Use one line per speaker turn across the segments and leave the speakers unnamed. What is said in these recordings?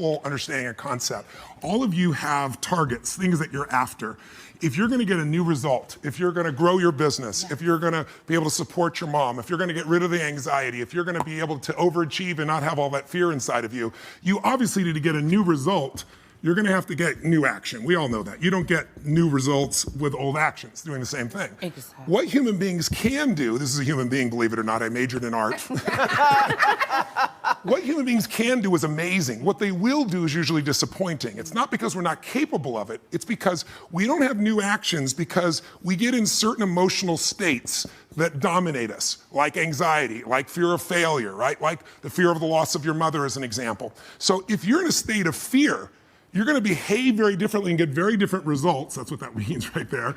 full understanding and concept. All of you have targets, things that you're after. If you're gonna get a new result, if you're gonna grow your business, if you're gonna be able to support your mom, if you're gonna get rid of the anxiety, if you're gonna be able to overachieve and not have all that fear inside of you, you obviously need to get a new result. You're gonna have to get new action. We all know that. You don't get new results with old actions doing the same thing.
Exactly.
What human beings can do, this is a human being, believe it or not, I majored in art. What human beings can do is amazing. What they will do is usually disappointing. It's not because we're not capable of it, it's because we don't have new actions because we get in certain emotional states that dominate us, like anxiety, like fear of failure, right? Like the fear of the loss of your mother as an example. So if you're in a state of fear, you're gonna behave very differently and get very different results, that's what that means right there,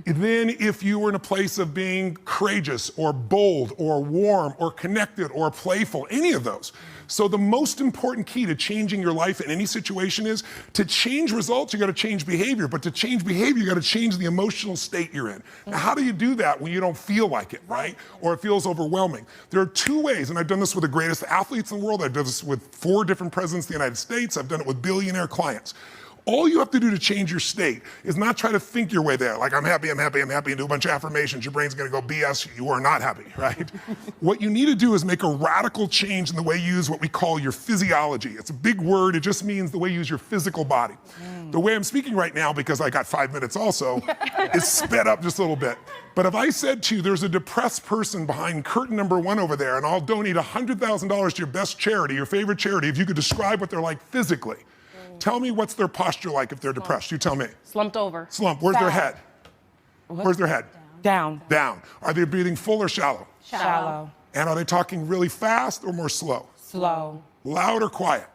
than if you were in a place of being courageous or bold or warm or connected or playful, any of those. So the most important key to changing your life in any situation is to change results, you gotta change behavior, but to change behavior, you gotta change the emotional state you're in. Now, how do you do that when you don't feel like it, right? Or it feels overwhelming? There are two ways, and I've done this with the greatest athletes in the world. I've done this with 4 different presidents of the United States. I've done it with billionaire clients. All you have to do to change your state is not try to think your way there, like I'm happy, I'm happy, I'm happy, and do a bunch of affirmations. Your brain's gonna go, BS, you are not happy, right? What you need to do is make a radical change in the way you use what we call your physiology. It's a big word, it just means the way you use your physical body. The way I'm speaking right now, because I got 5 minutes also, is sped up just a little bit. But if I said to you, there's a depressed person behind curtain number 1 over there, and I'll donate $100,000 to your best charity, your favorite charity, if you could describe what they're like physically. Tell me what's their posture like if they're depressed. You tell me.
Slumped over.
Slump. Where's their head? Where's their head?
Down.
Down. Are they breathing full or shallow?
Shallow.
And are they talking really fast or more slow?
Slow.
Loud or quiet?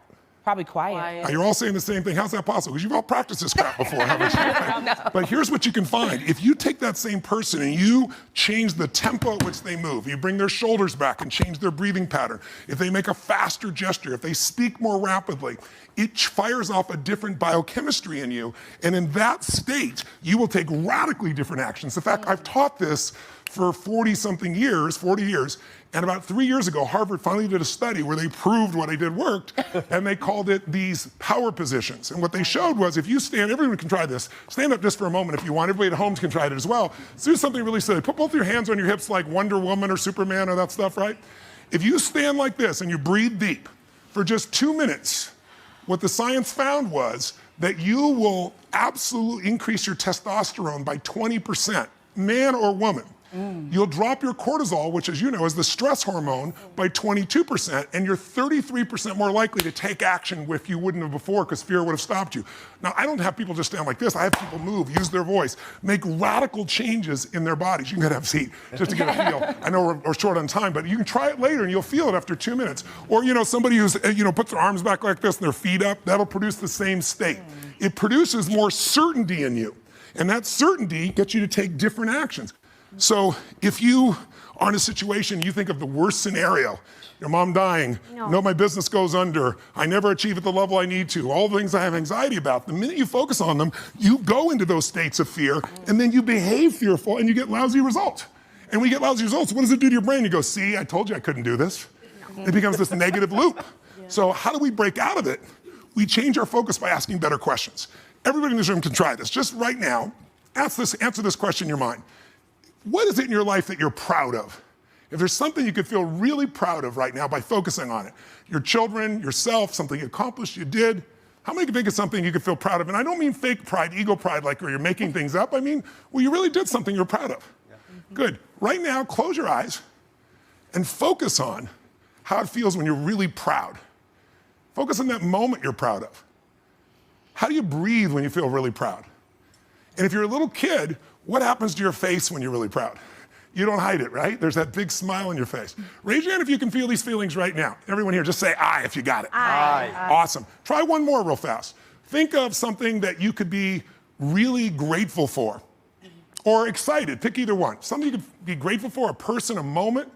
Probably quiet.
Now, you're all saying the same thing. How's that possible? Because you've all practiced this crap before, haven't you?
No.
But here's what you can find. If you take that same person and you change the tempo at which they move, you bring their shoulders back and change their breathing pattern, if they make a faster gesture, if they speak more rapidly, it fires off a different biochemistry in you. And in that state, you will take radically different actions. In fact, I've taught this for 40 years, and about 3 years ago, Harvard finally did a study where they proved what I did worked, and they called it these power positions. And what they showed was if you stand, everyone can try this, stand up just for a moment if you want, everybody at home can try it as well. So do something really silly. Put both your hands on your hips like Wonder Woman or Superman or that stuff, right? If you stand like this and you breathe deep for just 2 minutes, what the science found was that you will absolutely increase your testosterone by 20%, man or woman. You'll drop your cortisol, which as you know is the stress hormone, by 22%, and you're 33% more likely to take action if you wouldn't have before because fear would have stopped you. Now, I don't have people just stand like this. I have people move, use their voice, make radical changes in their bodies. You can have a seat just to get a feel. I know we're short on time, but you can try it later and you'll feel it after 2 minutes. Or, somebody who's, puts their arms back like this and their feet up, that'll produce the same state. It produces more certainty in you. And that certainty gets you to take different actions. So if you are in a situation, you think of the worst scenario, your mom dying, no, my business goes under, I never achieve at the level I need to, all the things I have anxiety about, the minute you focus on them, you go into those states of fear, and then you behave fearful, and you get lousy results. And when you get lousy results, what does it do to your brain? You go, see, I told you I couldn't do this. It becomes this negative loop. So how do we break out of it? We change our focus by asking better questions. Everybody in this room can try this. Just right now, answer this question in your mind. What is it in your life that you're proud of? If there's something you could feel really proud of right now by focusing on it, your children, yourself, something you accomplished, you did, how many can think of something you could feel proud of? And I don't mean fake pride, ego pride, like where you're making things up. I mean, well, you really did something you're proud of. Yeah. Good. Right now, close your eyes and focus on how it feels when you're really proud. Focus on that moment you're proud of. How do you breathe when you feel really proud? And if you're a little kid, what happens to your face when you're really proud? You don't hide it, right? There's that big smile on your face. Raise your hand if you can feel these feelings right now. Everyone here, just say aye if you got it.
Aye.
Awesome. Try one more real fast. Think of something that you could be really grateful for or excited. Pick either one. Something you could be grateful for, a person, a moment,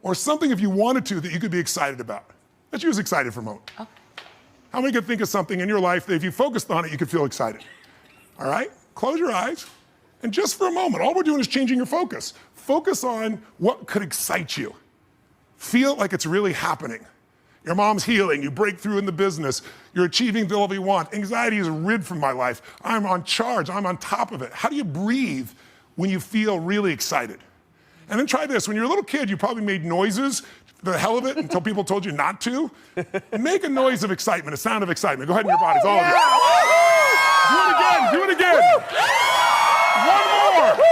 or something if you wanted to that you could be excited about. Let's use excited for a moment. Okay. How many could think of something in your life that if you focused on it, you could feel excited? All right? Close your eyes. And just for a moment, all we're doing is changing your focus. Focus on what could excite you. Feel like it's really happening. Your mom's healing, you break through in the business, you're achieving the level you want. Anxiety is rid from my life. I'm on charge, I'm on top of it. How do you breathe when you feel really excited? And then try this. When you're a little kid, you probably made noises for the hell of it until people told you not to. Make a noise of excitement, a sound of excitement. Go ahead in your bodies, all of you. Do it again, do it again. One more.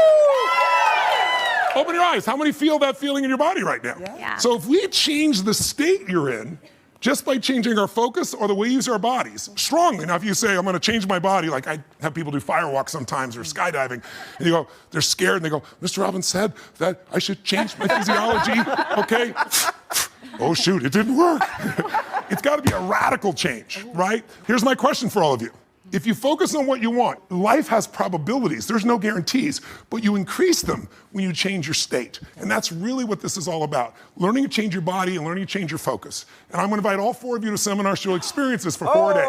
Open your eyes. How many feel that feeling in your body right now?
Yeah.
So if we change the state you're in, just by changing our focus or the way we use our bodies, strongly. Now, if you say, I'm gonna change my body, like I have people do firewalks sometimes or skydiving, and you go, they're scared, and they go, Mr. Robbins said that I should change my physiology, okay? Oh shoot, it didn't work. It's gotta be a radical change, right? Here's my question for all of you. If you focus on what you want, life has probabilities, there's no guarantees, but you increase them when you change your state. And that's really what this is all about. Learning to change your body and learning to change your focus. And I'm gonna invite all 4 of you to seminars, so you'll experience this for 4 days.